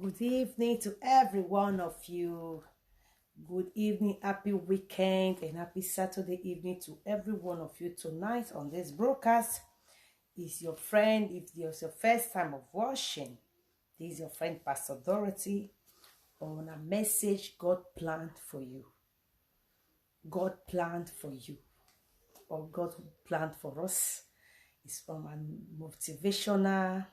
Good evening to every one of you. Good evening, happy weekend, and happy Saturday evening to every one of you tonight on this broadcast. Is your friend, if it's your first time of watching, this is your friend Pastor Dorothy on a message God planned for you. God planned for you, or God planned for us. It's from a motivational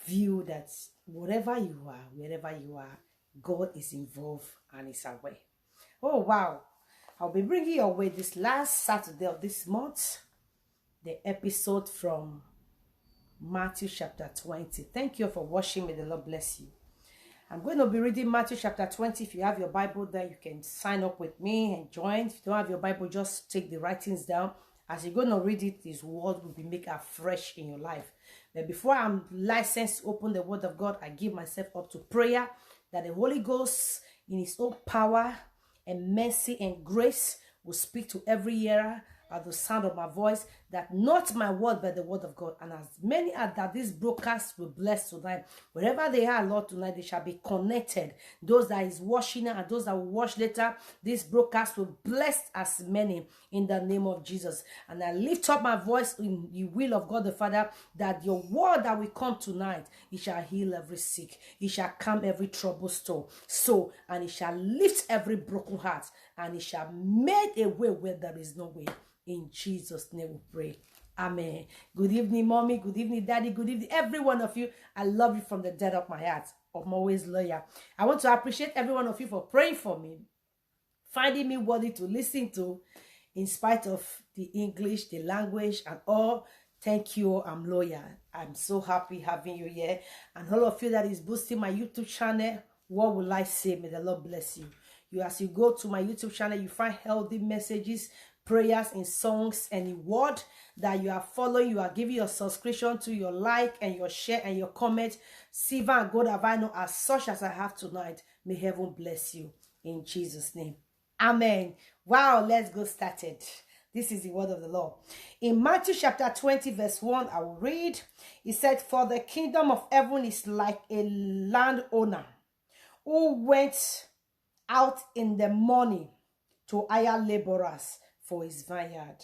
view that wherever you are, God is involved and is aware. Oh, wow. I'll be bringing your way this last Saturday of this month, the episode from Matthew chapter 20. Thank you for watching. May the Lord bless you. I'm going to be reading Matthew chapter 20. If you have your Bible there, you can sign up with me and join. If you don't have your Bible, just take the writings down. As you're going to read it, this word will be made afresh in your life. But before I'm licensed to open the word of God, I give myself up to prayer that the Holy Ghost, in his own power and mercy and grace, will speak to every hearer at the sound of my voice, that not my word but the word of God. And as many as that this broadcast will bless tonight, wherever they are, Lord, tonight they shall be connected. Those that is watching and those that will watch later, this broadcast will bless as many in the name of Jesus. And I lift up my voice in the will of God the Father, that your word that will come tonight, it shall heal every sick, it shall calm every troubled soul, and it shall lift every broken heart, and it shall make a way where there is no way. In Jesus' name we pray. Amen. Good evening, mommy. Good evening, daddy. Good evening, every one of you. I love you from the depth of my heart. I'm always loyal. I want to appreciate every one of you for praying for me, finding me worthy to listen to, in spite of the English, the language, and all. Thank you. I'm loyal. I'm so happy having you here. And all of you that is boosting my YouTube channel, what will I say? May the Lord bless you. As you go to my YouTube channel, you find healthy messages, prayers in songs, and in word that you are following. You are giving your subscription to, your like and your share and your comment. Silver and gold have I know, as such as I have tonight. May heaven bless you in Jesus' name. Amen. Wow, let's go started. This is the word of the Lord. In Matthew chapter 20 verse 1, I will read. It said, "For the kingdom of heaven is like a landowner who went out in the morning to hire laborers for his vineyard.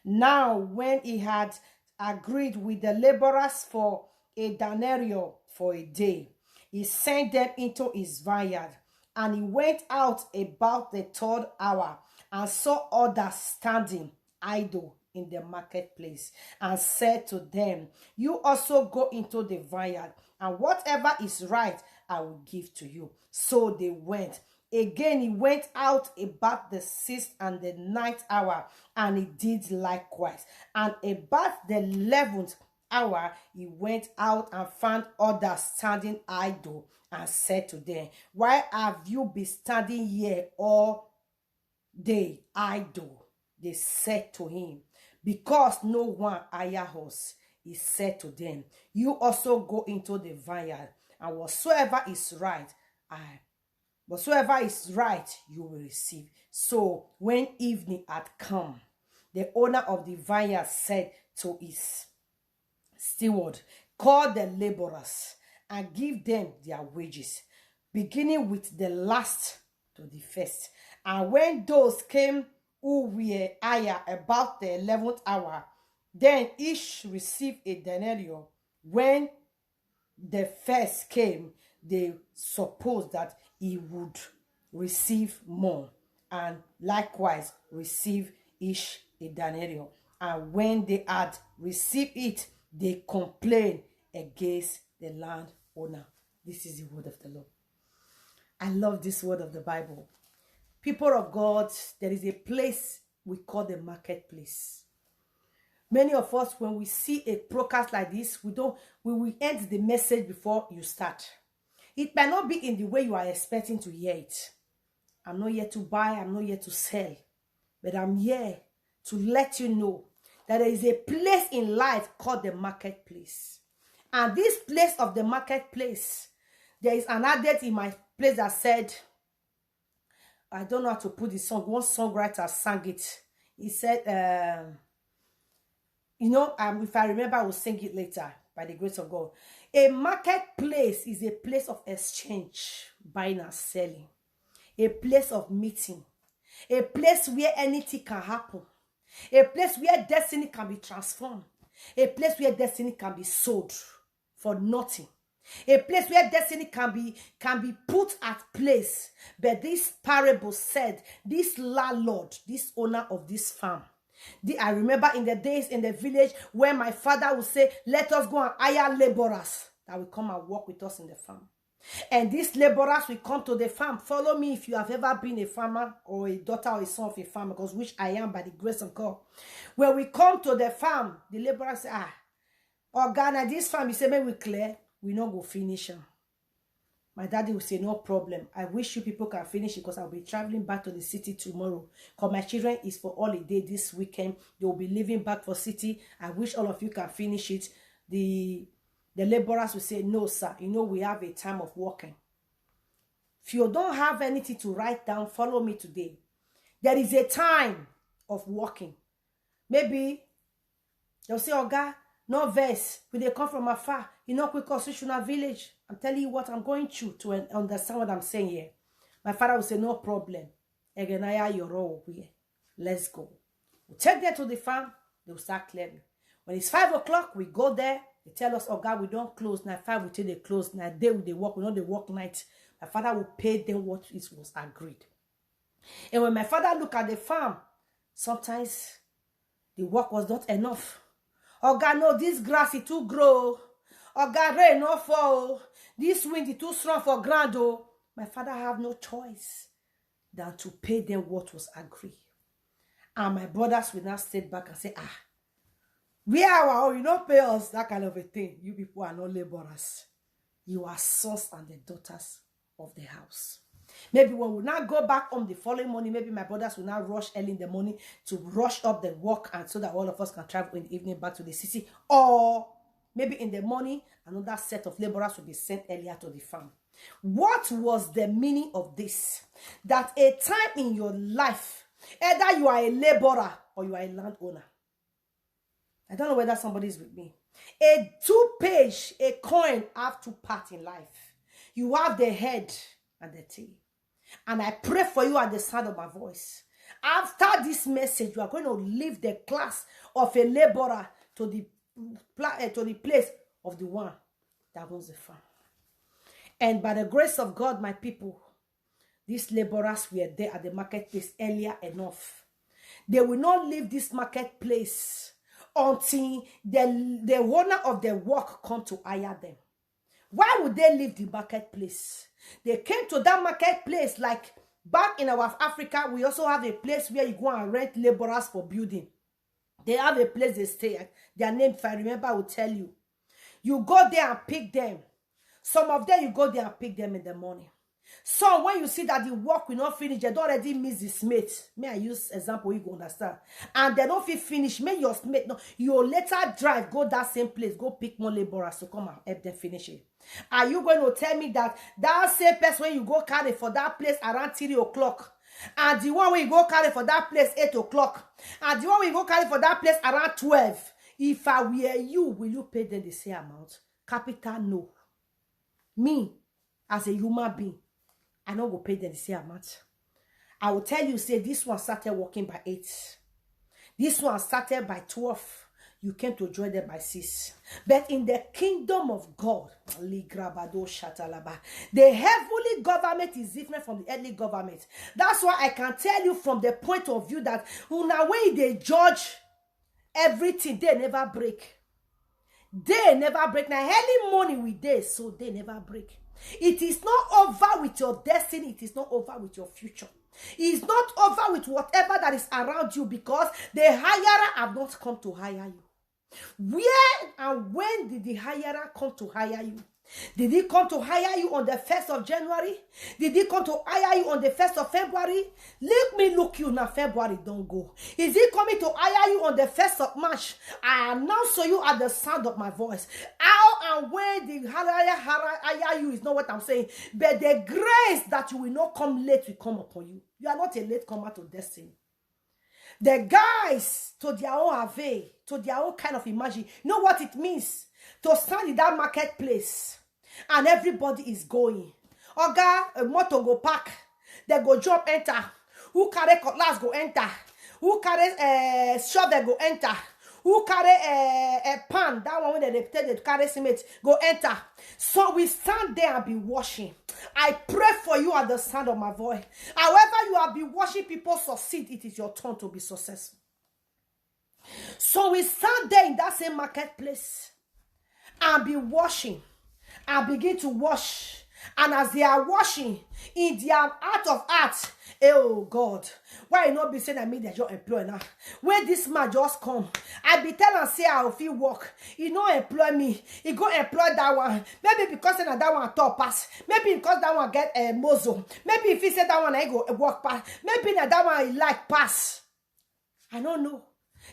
Now, when he had agreed with the laborers for a denarius for a day, he sent them into his vineyard. And he went out about the third hour and saw others standing idle in the marketplace, and said to them, You also go into the vineyard, and whatever is right I will give to you. So they went. Again, he went out about the sixth and the ninth hour, and he did likewise. And about the 11th hour, he went out and found others standing idle, and said to them, Why have you been standing here all day idle? They said to him, Because no one hired us. He said to them, You also go into the vineyard, and whatsoever is right, you will receive. So when evening had come, the owner of the vineyard said to his steward, Call the laborers and give them their wages, beginning with the last to the first. And when those came who were hired about the 11th hour, then each received a denarius. When the first came, they supposed that he would receive more, and likewise receive each a denarius. And when they had received it, they complained against the landowner. This is the word of the Lord. I love this word of the Bible. People of God, there is a place we call the marketplace. Many of us, when we see a broadcast like this, we will end the message before you start. It might not be in the way you are expecting to hear it. I'm not here to buy, I'm not here to sell, but I'm here to let you know that there is a place in life called the marketplace. And this place of the marketplace, there is an adage in my place that said, I don't know how to put the song. One songwriter sang it. He said, if I remember, I will sing it later by the grace of God. A marketplace is a place of exchange, buying and selling, a place of meeting, a place where anything can happen, a place where destiny can be transformed, a place where destiny can be sold for nothing, a place where destiny can be put at place. But this parable said, this landlord, this owner of this farm, I remember in the days in the village where my father would say, let us go and hire laborers that will come and work with us in the farm. And these laborers will come to the farm. Follow me if you have ever been a farmer or a daughter or a son of a farmer, because which I am by the grace of God. When we come to the farm, the laborers say, Ghana, this farm, you say, maybe we clear, we not go finish them. My daddy will say, no problem. I wish you people can finish it because I'll be traveling back to the city tomorrow. Because my children is for holiday this weekend. They will be leaving back for city. I wish all of you can finish it. The laborers will say, no, sir. You know, we have a time of working. If you don't have anything to write down, follow me today. There is a time of working. Maybe they'll say, God, no verse. When they come from afar, you know, quick constitutional village. I'm telling you what I'm going through to understand what I'm saying here. My father will say, no problem. Let's go. We take them to the farm. They will start clearing. When it's 5 o'clock, we go there. They tell us, God, we don't close. Now 5, we take they close. Now day they work. We know they work night. My father will pay them what it was agreed. And when my father look at the farm, sometimes the work was not enough. God, no, this grass is too grow. God, rain no fall. This wind is too strong for ground. Oh. My father have no choice than to pay them what was agreed. And my brothers will now step back and say, we are, you don't pay us that kind of a thing. You people are not laborers. You are sons and the daughters of the house. Maybe when we now go back home the following morning, maybe my brothers will now rush early in the morning to rush up the work and so that all of us can travel in the evening back to the city. Or maybe in the morning, another set of laborers will be sent earlier to the farm. What was the meaning of this? That a time in your life, either you are a laborer or you are a landowner. I don't know whether somebody is with me. A 2-page, a coin have 2 parts in life. You have the head and the tail. And I pray for you at the sound of my voice. After this message, you are going to leave the class of a laborer to the place of the one that owns the farm. And by the grace of God, my people, these laborers were there at the marketplace earlier enough. They will not leave this marketplace until the owner of the work come to hire them. Why would they leave the marketplace? They came to that marketplace like back in our Africa. We also have a place where you go and rent laborers for building. They have a place they stay at. Their name, if I remember, I will tell you. You go there and pick them. Some of them, you go there and pick them in the morning. So when you see that the work will not finish, they don't already miss the smith. May I use example you go understand. And they don't feel finish. May your smith, no, you later drive, go that same place, go pick more laborers to come and help them finish it. Are you going to tell me that that same person when you go carry for that place around 3 o'clock, and the one when you go carry for that place 8 o'clock, and the one when you go carry for that place around 12, if I were you, will you pay them the same amount? Capital no. Me, as a human being, I don't go pay them the same amount. I will tell you, say, this one started working by 8. This one started by 12. You came to join them by 6. But in the kingdom of God, the heavenly government is different from the earthly government. That's why I can tell you from the point of view that when they judge everything, they never break. They never break. Now, early morning with day, so they never break. It is not over with your destiny. It is not over with your future. It's not over with whatever that is around you, because the hirer have not come to hire you. Where and when did the hirer come to hire you? Did he come to hire you on the 1st of January? Did he come to hire you on the 1st of February? Let me look you now. February don't go. Is he coming to hire you on the 1st of March? I announce to you at the sound of my voice. How and when the hire you is not what I'm saying. But the grace that you will not come late will come upon you. You are not a late comer to destiny. The guys, to their own avail, to their own kind of imagine, you know what it means? to stand in that marketplace and everybody is going. Oga, a motor go park, they go jump enter. Who carry cutlass go enter. Who carry shovel go enter. Who carry a pan, that one when they pretend to carry cement, go enter. So we stand there and be washing. I pray for you at the sound of my voice. However you have been watching people succeed, it is your turn to be successful. So we stand there in that same marketplace and be washing and begin to wash. And as they are washing in their heart of hearts, oh God, why you not be saying I made their job employ now? When this man just come, I be tell and say I will feel work. He no employ me. He go employ that one. Maybe because that one top pass. Maybe because that one get a muzzle. Maybe if he said that one I go work pass. Maybe that one he like pass. I don't know.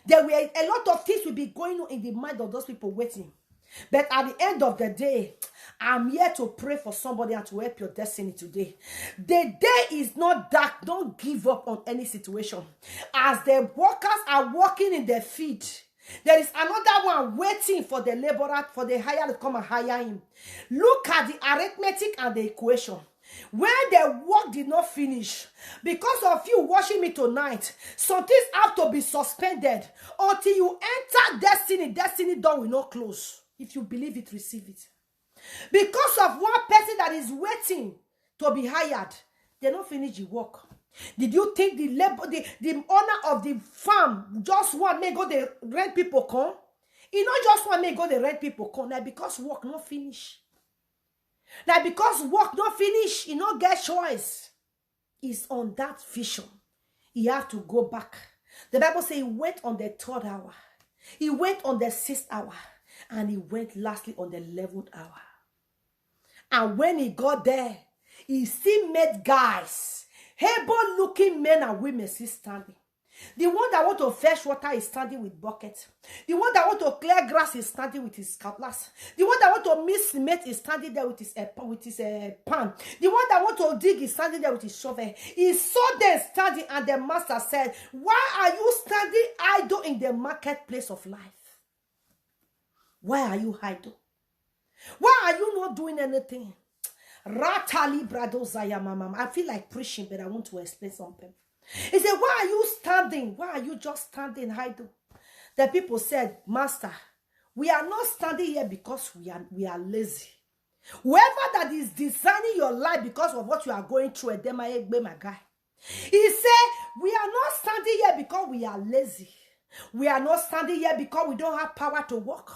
There were a lot of things will be going on in the mind of those people waiting. But at the end of the day, I'm here to pray for somebody and to help your destiny today. The day is not dark. Don't give up on any situation. As the workers are working in their field, there is another one waiting for the laborer, for the hire to come and hire him. Look at the arithmetic and the equation. When the work did not finish, because of you watching me tonight, some things have to be suspended until you enter destiny. Destiny door will not close. If you believe it, receive it. Because of one person that is waiting to be hired, they don't finish the work. Did you think the owner of the farm just want me go the rent people come? He not just want me go the rent people come. Now because work not finish. Now because work not finish, he not get choice. He's on that vision. He have to go back. The Bible says he went on the 3rd hour. He went on the 6th hour. And he went lastly on the 11th hour. And when he got there, he still met guys, able-looking men and women still standing. The one that want to fetch water is standing with bucket. The one that want to clear grass is standing with his cutlass. The one that want to mix cement is standing there with his pan. The one that want to dig is standing there with his shovel. He saw them standing, and the master said, "Why are you standing idle in the marketplace of life? Why are you idle? Why are you not doing anything?" Ratali brado zaya mama. I feel like preaching, but I want to explain something. He said, "Why are you standing? Why are you just standing idle?" The people said, "Master, we are not standing here because we are lazy. Whoever that is designing your life because of what you are going through, my guy." He said, "We are not standing here because we are lazy. We are not standing here because we don't have power to work.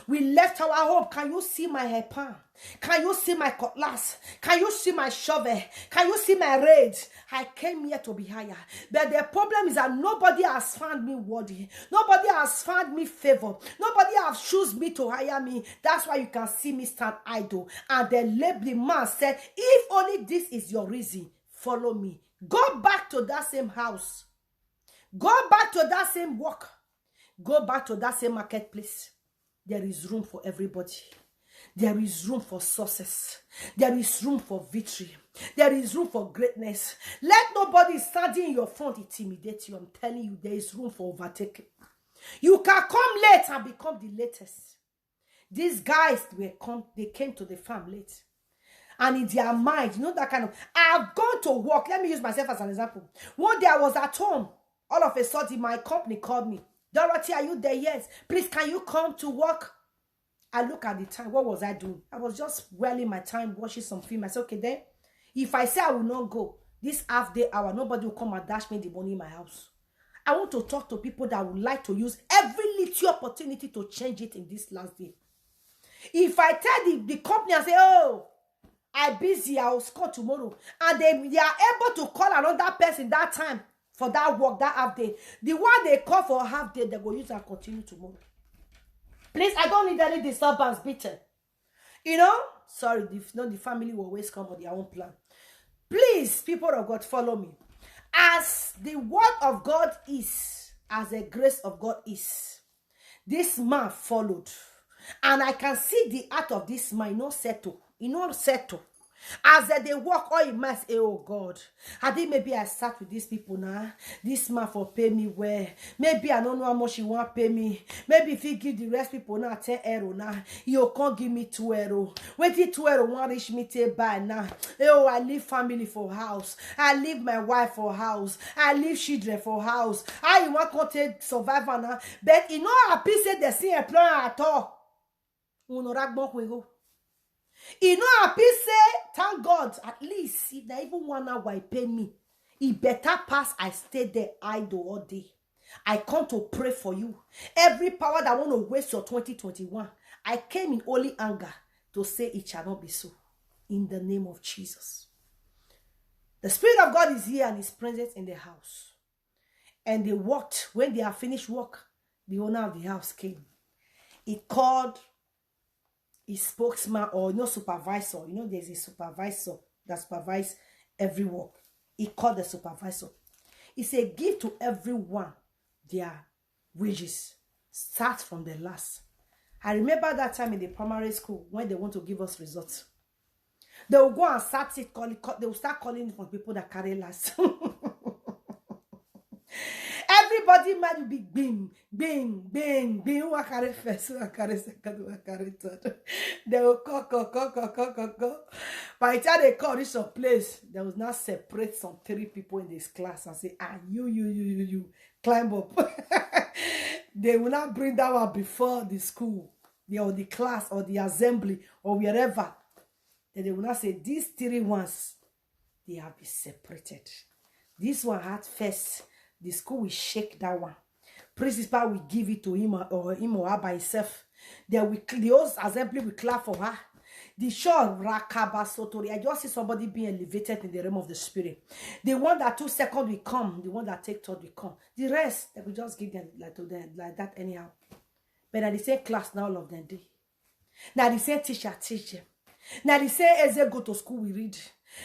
We left our home. Can you see my hair pan? Can you see my cutlass? Can you see my shovel? Can you see my raid? I came here to be higher. But the problem is that nobody has found me worthy. Nobody has found me favor. Nobody has chosen me to hire me. That's why you can see me stand idle." And the man said, "If only this is your reason, follow me. Go back to that same house. Go back to that same work. Go back to that same marketplace. There is room for everybody. There is room for success. There is room for victory. There is room for greatness. Let nobody standing in your front intimidate you. I'm telling you, there is room for overtaking. You can come late and become the latest. These guys, they came to the farm late. And in their mind, you know that kind of, I've gone to work. Let me use myself as an example. One day I was at home. All of a sudden, my company called me. "Dorothy, are you there?" "Yes." "Please, can you come to work?" I look at the time. What was I doing? I was just welling my time, watching some film. I said, "Okay, then, if I say I will not go, this half-day hour, nobody will come and dash me the money in my house." I want to talk to people that would like to use every little opportunity to change it in this last day. If I tell the company and say, "Oh, I'm busy, I will call tomorrow," and they are able to call another person that time, for that work, that half day, the one they call for half day, they go use and continue tomorrow. Please, I don't need any disturbance, bitter. You know, sorry, the family will always come on their own plan. Please, people of God, follow me. As the word of God is, as the grace of God is, this man followed. And I can see the heart of this man, not settle. He not settle. As they walk, all you must say, oh God, I think maybe I start with these people now. This man for pay me well. Maybe I don't know how much he want pay me. Maybe if he give the rest people now 10 euro now, you can't give me 2 euro. Wait till 2 euro want reach me to buy now. Oh, I leave family for house. I leave my wife for house. I leave children for house. How you want to take survivor now? But you know happy say they see a plan at all. Go. You know, happy say, thank God, at least if they even 1 hour I pay me, it better pass I stay there idle all day. I come to pray for you. Every power that want to waste your 2021, I came in holy anger to say it shall not be so. In the name of Jesus. The Spirit of God is here and is present in the house. And they walked. When they have finished work, the owner of the house came. He called his spokesman or supervisor. You know, there's a supervisor that supervises every work. He called the supervisor. He said, give to everyone their wages. Start from the last. I remember that time in the primary school when they want to give us results. They will go and start it, they will start calling for people that carry last. Everybody might be bing, bing, bing, bing. Who carry first, who carry second, who carry third. They will call. By the time they call this a place, they will now separate some 3 people in this class and say, you, climb up. They will not bring that one before the school, or the class, or the assembly, or wherever. Then they will not say, these 3 ones, they have been separated. This one had first. The school will shake that one. Principal will give it to him or her by himself. Then the whole assembly will clap for her. The show Rakaba Sotori. I just see somebody being elevated in the realm of the spirit. The one that 2 seconds will come. The one that take third will come. The rest, they will just give them like that anyhow. But at the same class, now all of them do. Now the same teacher teach them. Now the same as they go to school, we read.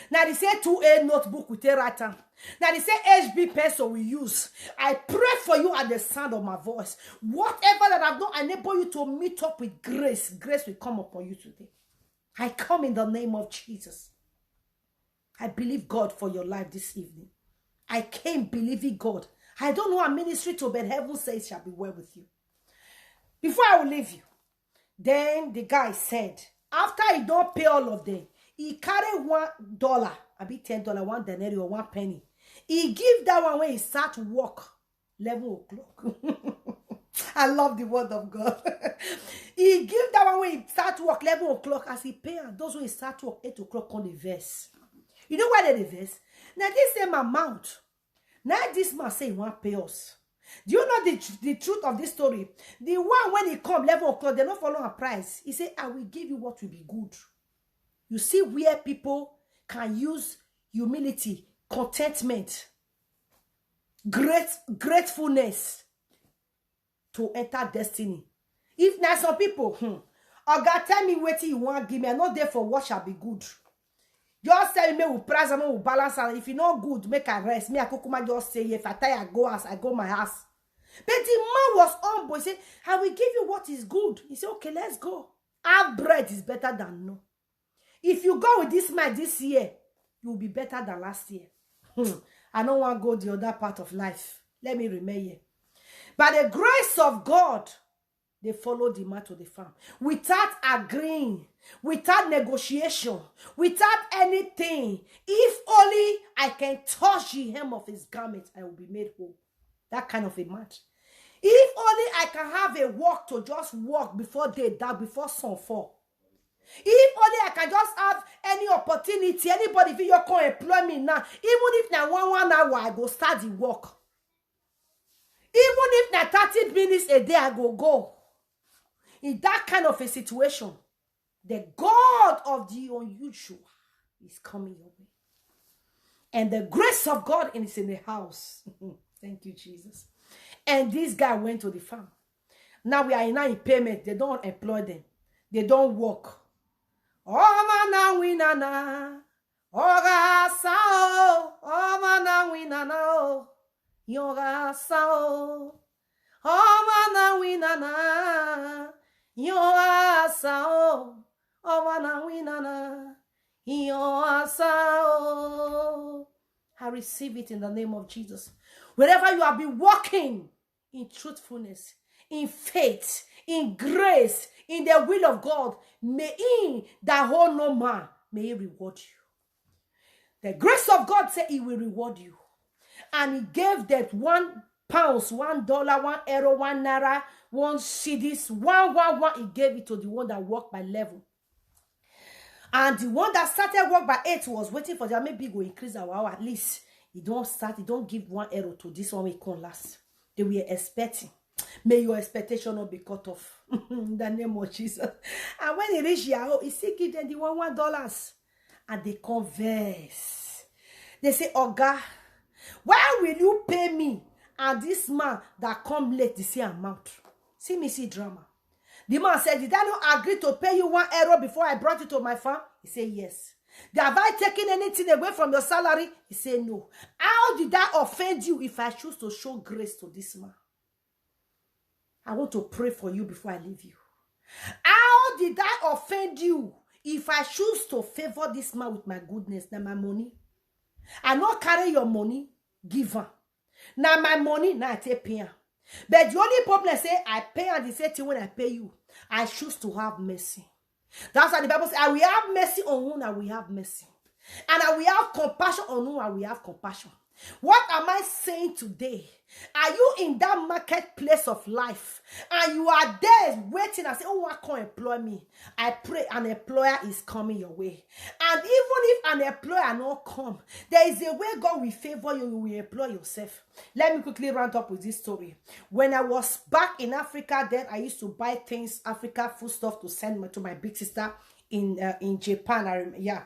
Now they say 2A notebook with a writer. Now they say HB pencil we use. I pray for you at the sound of my voice. Whatever that I've not enabled you to meet up with grace, grace will come upon you today. I come in the name of Jesus. I believe God for your life this evening. I came believing God. I don't know a ministry to, but heaven says shall be well with you. Before I will leave you, then the guy said, after he don't pay all of them, he carry $1, I be $10, 1 denarius or 1 penny. He give that one when he start to work 11 o'clock. I love the word of God. He give that one when he start to work 11 o'clock as he pay. And those when he start to work 8 o'clock on the verse. You know why they verse? Now this same amount. Now this man say he want pay us. Do you know the truth of this story? The one when he come 11 o'clock, they don't follow a price. He say, I will give you what will be good. You see where people can use humility, contentment, gratefulness to enter destiny. If now some people, God tell me what you want, give me. I'm not there for what shall be good. Just tell me with price and with balance. And if you not good, make a rest. Me, I could just say, if I tire, I go as I go my house. But the man was humble. He said, I will give you what is good. He said, okay, let's go. Our bread is better than no. If you go with this man this year, you will be better than last year. I don't want to go the other part of life. Let me remain here. By the grace of God, they followed the man to the farm. Without agreeing, without negotiation, without anything. If only I can touch the hem of his garment, I will be made whole. That kind of a man. If only I can have a walk to just walk before they die, before sun fall. If only I can just have any opportunity, anybody if you can employ me now, even if now 1 hour I go start the work. Even if now 30 minutes a day I go. In that kind of a situation, the God of the unusual is coming your way. And the grace of God is in the house. Thank you, Jesus. And this guy went to the farm. Now we are now in payment. They don't employ them. They don't work. Oh, mana winana. Oga sao. Oh, mana winana. Yoga sao. Oh, mana winana. Yoga sao. Oh, mana winana. in your answer. Oh, I receive it in the name of Jesus. Wherever you have been walking in truthfulness, in faith, in grace, in the will of God, may He that hold no man, may He reward you. The grace of God said He will reward you. And He gave that £1, $1, €1, £1, 1 cedis, one. He gave it to the one that walked by level. And the one that started work by 8 was waiting for them. Maybe go increase our hour at least. He don't give €1 to this one. We can't last. They were expecting. May your expectation not be cut off. In the name of Jesus. And when he reached Yahoo, he said, give them the $1. And they converse. They say, Oga, why will you pay me and this man that come late the same amount? See me see drama. The man said, did I not agree to pay you €1 before I brought you to my farm? He said, yes. Have I taken anything away from your salary? He said, no. How did I offend you if I choose to show grace to this man? I want to pray for you before I leave you. How did I offend you if I choose to favor this man with my goodness, now my money? I not carry your money, give her. Now my money, now I take pay her. But the only problem say I pay and the same thing when I pay you. I choose to have mercy. That's why the Bible says, I will have mercy on whom I will have mercy. And I will have compassion on whom I will have compassion. What am I saying today? Are you in that marketplace of life and you are there waiting and say, oh, I can't employ me? I pray an employer is coming your way. And even if an employer not come, there is a way God will favor you. You will employ yourself. Let me quickly round up with this story. When I was back in Africa, then I used to buy things, Africa food stuff to send to my big sister in Japan. Yeah.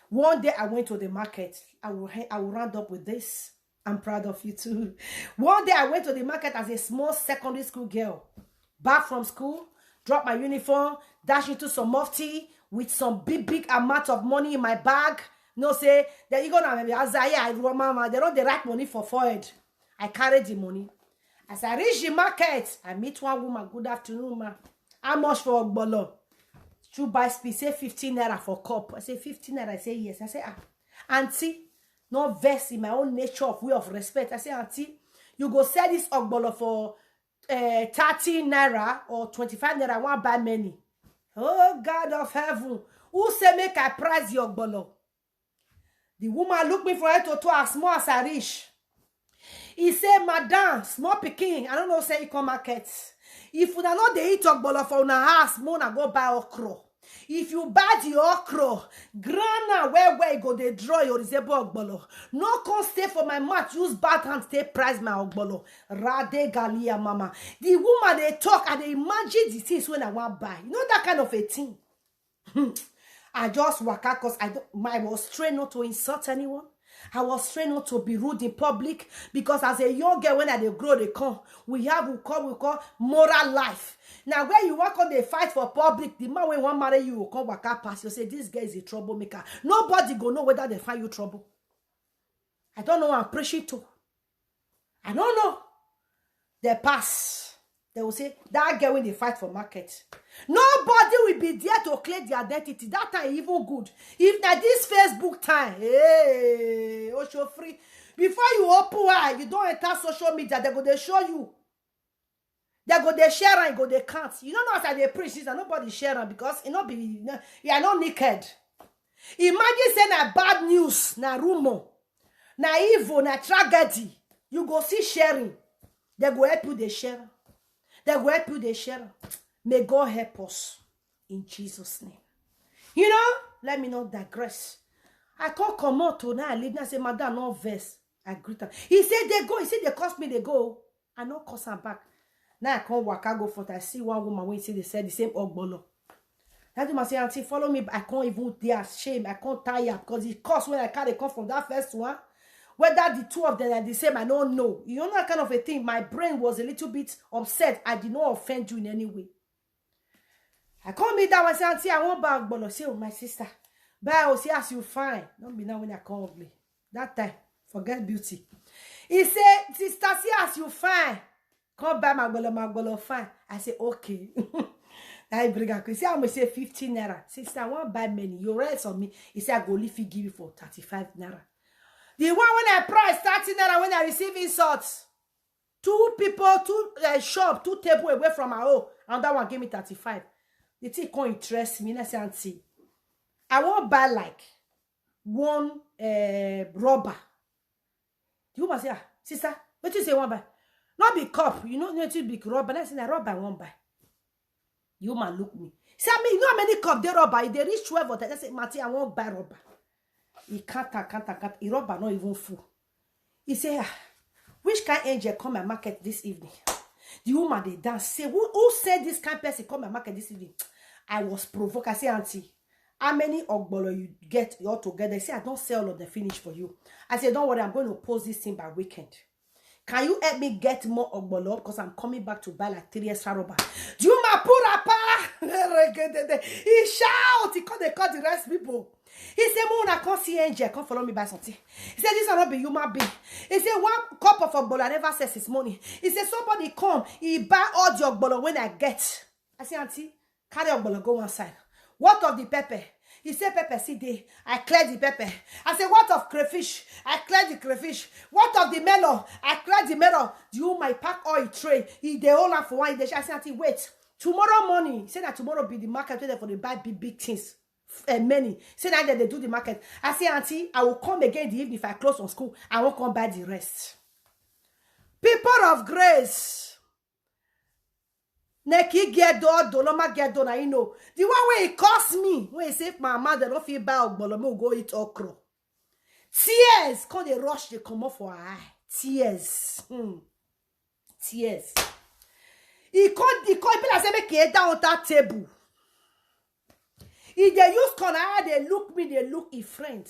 One day I went to the market. I will round up with this. I'm proud of you too. One day I went to the market as a small secondary school girl. Back from school, dropped my uniform, dash into some mufti with some big amount of money in my bag. No say, there you go now, maybe mama, they don't the right money for forehead. I carried the money. As I reach the market, I meet one woman. Good afternoon, ma. How much for Ogbolo? You buy speed, say 15 naira for cup. I say 15 naira. I say yes. I say, auntie, no verse in my own nature of way of respect. I say, auntie, you go sell this Ogbolo for 30 naira or 25 naira. I want buy many. Oh God of heaven, who say make I price the Ogbolo? The woman look me for her to as small as I reach. He say, madam, small picking. I don't know, say you come market. If you not dey eat Ogbolo for una house, mona go buy okra. If you buy the okra, grana where you go dey draw your resemble Ogbolo. No come stay for my mouth, use bad hand stay price my Ogbolo. Rade galia mama. The woman they talk and they imagine the things when I want buy. You know that kind of a thing. I just waka cause I was trained not to insult anyone. I was trained not to be rude in public because as a young girl, when I grow, they come. We call moral life. Now, where you walk on, they fight for public. The man when one marry you will come waka pass. You say this guy is a troublemaker. Nobody go know whether they find you trouble. I don't know. I'm preaching to. I don't know. They pass. They will say that girl when they fight for market. Nobody will be there to claim the identity. That time even good. If now this Facebook time, hey, oh show free. Before you open eye, you don't enter social media. They go they show you. They go they share and go they can't. You don't know as they preach this and nobody share because it not be you are not naked. Imagine saying na bad news, na rumor, na evil, na tragedy. You go see sharing. They go help you they share. They will help you, they share. May God help us in Jesus' name. You know, let me not digress. I can't come out to now. I leave now. Say, madam, no verse. I greet her. He said they go. He said they cost me. They go. I no cost them back. Now I can't walk. I go for it. I see one woman when say they said the same Ogbolo. That woman say, auntie, follow me. I can't even dare shame. I can't tire because it cost when I carry come from that first one. Whether the two of them are the same, I don't know. You know that kind of a thing. My brain was a little bit upset. I did not offend you in any way. I call me that one say, auntie, I want back. But I say, oh, my sister. But I will say, as you fine. Don't be now when I come ugly. That time, forget beauty. He said, sister, see as you fine. Come back, my bolo fine. I say, okay. I bring her. He say, I'm going to say 15 naira. Sister, I want to buy many. You rest on me. He said, I go leave you, give you for 35 naira. The one when I price 30 naira, when I receive insults. 2 people, 2 shop, 2 table away from my own. And that one gave me 35. The thing can't interest me. I say, auntie, I won't buy like 1 rubber. The woman say, sister, what you say one buy? Not be cup. You know, not big rubber. I say, that rubber I won't buy. The woman look me. Say, me, you know how many cup they rubber? If they reach 12 or 10, I say, Marty, I won't buy rubber. He can't. He rubber not even full. He say, which kind angel come and market this evening? The woman they dance. Say, who said this kind person come and market this evening? I was provoked. I say, auntie, how many ogbolo you get all together? They say, I don't sell all of the finish for you. I said, don't worry, I'm going to post this thing by weekend. Can you help me get more ogbolo? Because I'm coming back to buy like 3 extra rubber. Juma Purapa! He shout. He called the rest people. He said, Mona, I can't see angel. Come follow me by something. He said, this will not be human being. He said, 1 cup of ogbolo never says his money. He said, somebody come. He buy all the ogbolo when I get. I said, auntie, carry ogbolo, go one side. What of the pepper? He said, pepper, see there. I clear the pepper. I said, what of crayfish? I clear the crayfish. What of the melon? I clear the melon. You might pack oil tray. He they all have for one. I said, auntie, wait. Tomorrow morning, he said that tomorrow be the market where for the buy big things. Many. Say that they do the market. I say, auntie, I will come again the evening if I close on school. I won't come buy the rest. People of grace. Neki get do no ma get do na you know. The one where it cost me, when he say my mother don't feel bad ogbolo, me go eat okra. Tears, come they rush, they come off for her eye. Tears. Tears. He can't be like say make it down on that table. If they use corner, they look me, they look a friend.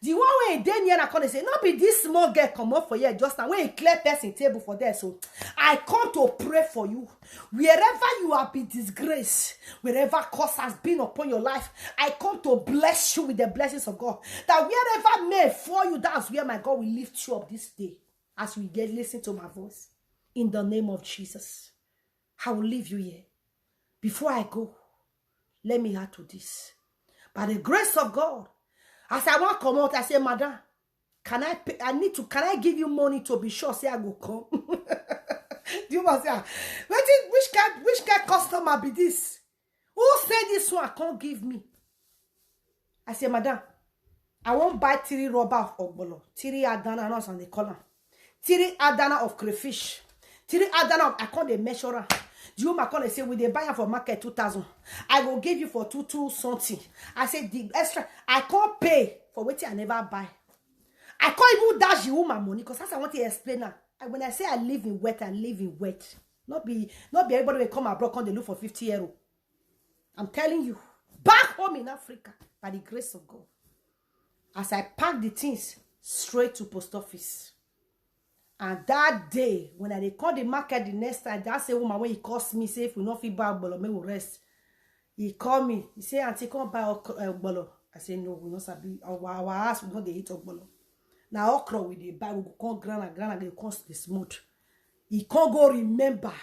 The one way then here I come say, not be this small girl come up for you just now. When he clear person table for there. So I come to pray for you. Wherever you have been disgraced, wherever curse has been upon your life, I come to bless you with the blessings of God. That wherever may for you, that's where my God will lift you up this day. As we get listen to my voice. In the name of Jesus. I will leave you here. Before I go, let me add to this. By the grace of God, as I want to come out, I say, Madam, can I give you money to be sure say I go come? You must say, which kind customer be this? Who said this one can't give me? I say, Madam, I won't buy 3 rubber of ogbolo, 3 adana nuts on the column, 3 adana of crayfish, 3 adana of I can't measure her. You ma come say, with the buyer for market 2,000. I will give you for 2 something. I said the extra. I can't pay for what I never buy. I can't even dash you my money because that's I want to explain now. When I say I live in wet, I live in wet. Not be everybody will come abroad and they look for 50 euro. I'm telling you, back home in Africa, by the grace of God, as I pack the things straight to post office. And that day, when I call the market the next time, that's a woman when he calls me, say if we not feel bad, but me will rest. He call me. He say, auntie, come buy bolo. I say, no, we not sabi. Our house, we not they eat bolo. Now okra we dey buy, we go come grand, they come the smooth. He can't go remember.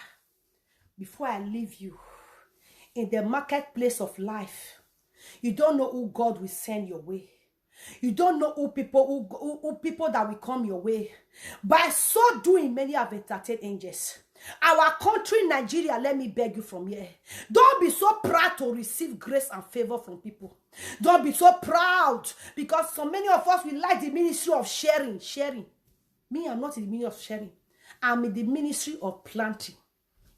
Before I leave you, in the marketplace of life, you don't know who God will send your way. You don't know who people that will come your way. By so doing, many have entertained angels. Our country, Nigeria, let me beg you from here. Don't be so proud to receive grace and favor from people. Don't be so proud, because so many of us, we like the ministry of sharing. Me, I'm not in the ministry of sharing. I'm in the ministry of planting.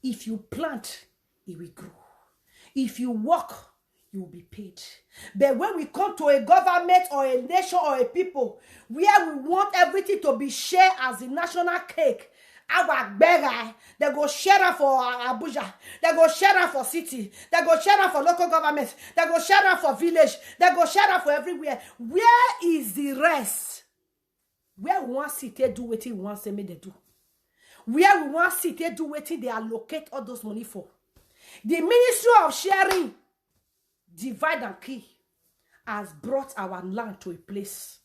If you plant, it will grow. If you work, you will be paid. But when we come to a government or a nation or a people where we want everything to be shared as the national cake, our beggar, they go share for Abuja, they go share for city, they go share for local government, they go share for village, they go share for everywhere. Where is the rest? Where we want to see they do what we want to make they do. Where we want to see they do what they allocate all those money for. The ministry of sharing, divide and key, has brought our land to a place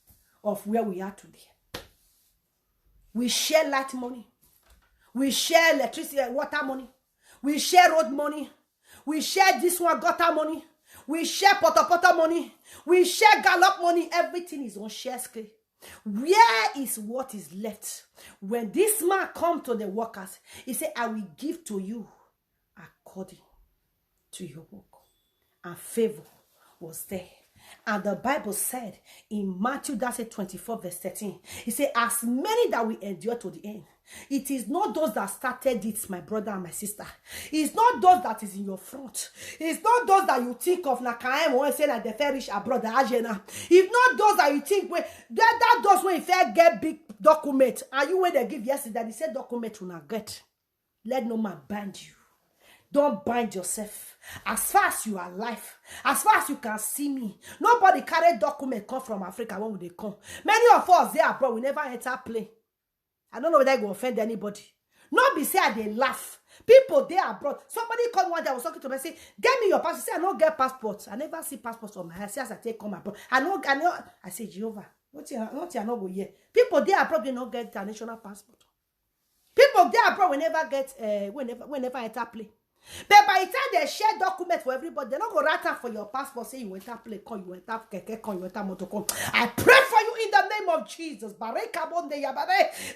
of where we are today. We share light money. We share electricity and water money. We share road money. We share this one gutter money. We share potter money. We share gallop money. Everything is on share scale. Where is what is left? When this man come to the workers, he said, I will give to you according to your work. And favor was there. And the Bible said in Matthew, that's 24 verse 13, he said, as many that will endure to the end. It is not those that started it, my brother and my sister. It's not those that is in your front. It's not those that you think of Nakaem or say that the fetish abroad. It's not those that you think when that those when you get big document and you when they give yesterday, they said document will not get. Let no man bind you. Don't bind yourself. As far as you are alive, as far as you can see me, nobody carry document come from Africa when they come. Many of us there abroad, we never enter plane. I don't know whether I go offend anybody. Not be say they laugh. People there abroad. Somebody called one day, I was talking to me, say, get me your passport. Say, I don't get passport. I never see passports on my head. Say, as I take come abroad. I know. I say, Jehovah, not not go here. People there abroad, they don't get their national passport. People there abroad, we never get, whenever enter plane. But by the time they share documents for everybody, they're not going to write out for your passport, say you went up play, you went up keke, you went up motor. I pray for you in the name of Jesus. That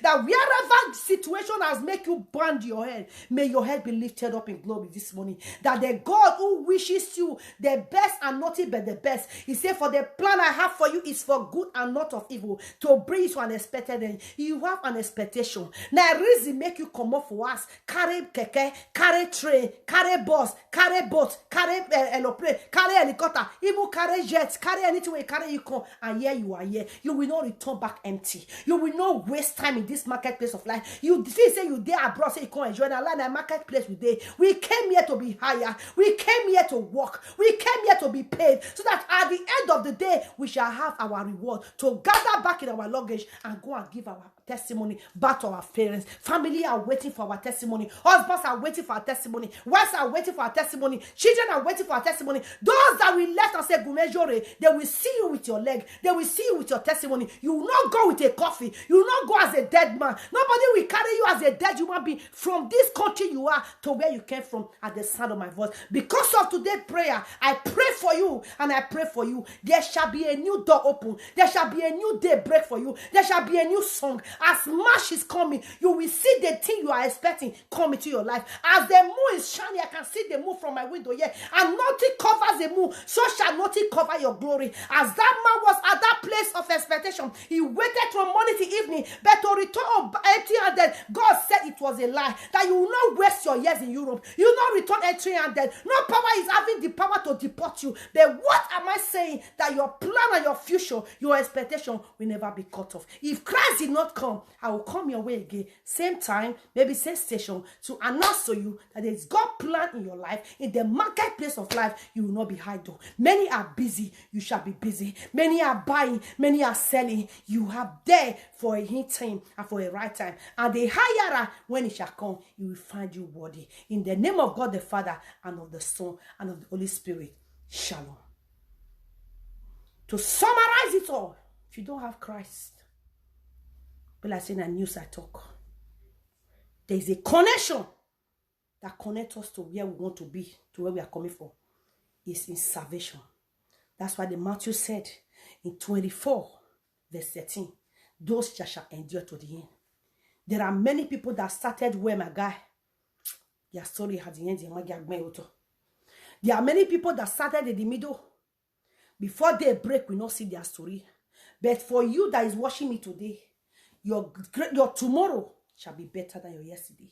wherever situation has made you bend your head, may your head be lifted up in glory this morning. That the God who wishes you the best and nothing but the best. He said, for the plan I have for you is for good and not of evil, to bring you to an expected end. You have an expectation. Now, reason make you come up for us. Carry keke, carry train, carry bus, carry boat, carry aeroplane, carry helicopter, even carry jets, carry anything where you carry you come, and here you are here. You will not return back empty. You will not waste time in this marketplace of life. You see, say you there abroad, say you come enjoy the land and marketplace with day. We came here to be higher. We came here to work. We came here to be paid, so that at the end of the day, we shall have our reward to gather back in our luggage and go and give our testimony back to our parents. Family are waiting for our testimony. Husbands are waiting for our testimony. Wives are waiting for our testimony. Children are waiting for our testimony. Those that we left and say Gumejore, they will see you with your leg. They will see you with your testimony. You will not go with a coffee. You will not go as a dead man. Nobody will carry you as a dead human being from this country you are to where you came from at the sound of my voice. Because of today's prayer, I pray for you and I pray for you. There shall be a new door open. There shall be a new day break for you. There shall be a new song. As March is coming, you will see the thing you are expecting come into your life. As the moon is shining, I can see the moon from my window here, and nothing covers the moon, so shall nothing cover your glory. As that man was at that place of expectation, he waited from morning to evening, but to return empty-handed, God said it was a lie, that you will not waste your years in Europe. You will not return empty-handed. No power is having the power to deport you. But what am I saying? That your plan and your future, your expectation will never be cut off. If Christ did not come, I will come your way again, same time, maybe same station, to announce to you that there is God's plan in your life. In the marketplace of life, you will not be idle. Many are busy, you shall be busy. Many are buying, many are selling. You have there for a hint time and for a right time. And the higher, when it shall come, he will find you worthy. In the name of God the Father, and of the Son, and of the Holy Spirit. Shalom. To summarize it all, if you don't have Christ, but like saying a news I talk, there is a connection that connects us to where we want to be, to where we are coming from. It's in salvation. That's why the Matthew said in 24 verse 13, those shall endure to the end. There are many people that started where my guy, their story had the end. There are many people that started in the middle. Before they break, we not see their story. But for you that is watching me today, your tomorrow shall be better than your yesterday.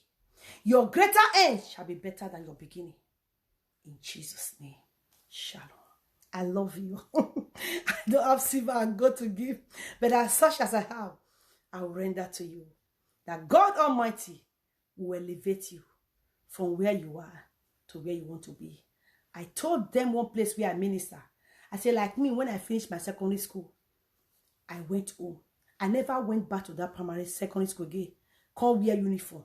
Your greater end shall be better than your beginning. In Jesus' name, shalom. I love you. I don't have silver and gold to give, but as such as I have, I will render to you. That God Almighty will elevate you from where you are to where you want to be. I told them one place where I minister. I said, like me, when I finished my secondary school, I went home. I never went back to that primary secondary school again. Can't wear uniform.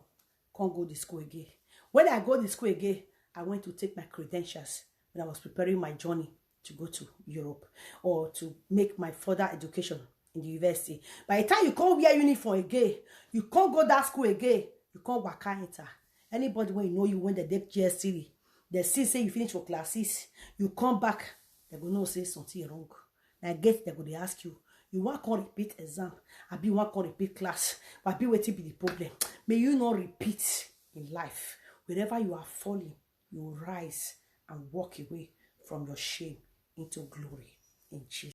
Can't go to school again. When I go to school again, I went to take my credentials when I was preparing my journey to go to Europe or to make my further education in the university. By the time you can't wear uniform again, you can't go to that school again, you can't work enter. Anybody when you know you went the deep GSC, They see say you finish your classes, you come back, they go know say something wrong. I get they go they ask you, you want to repeat exam, I be want to repeat class, but be waiting be the problem. May you not repeat in life. Wherever you are falling, you rise and walk away from your shame into glory in Jesus.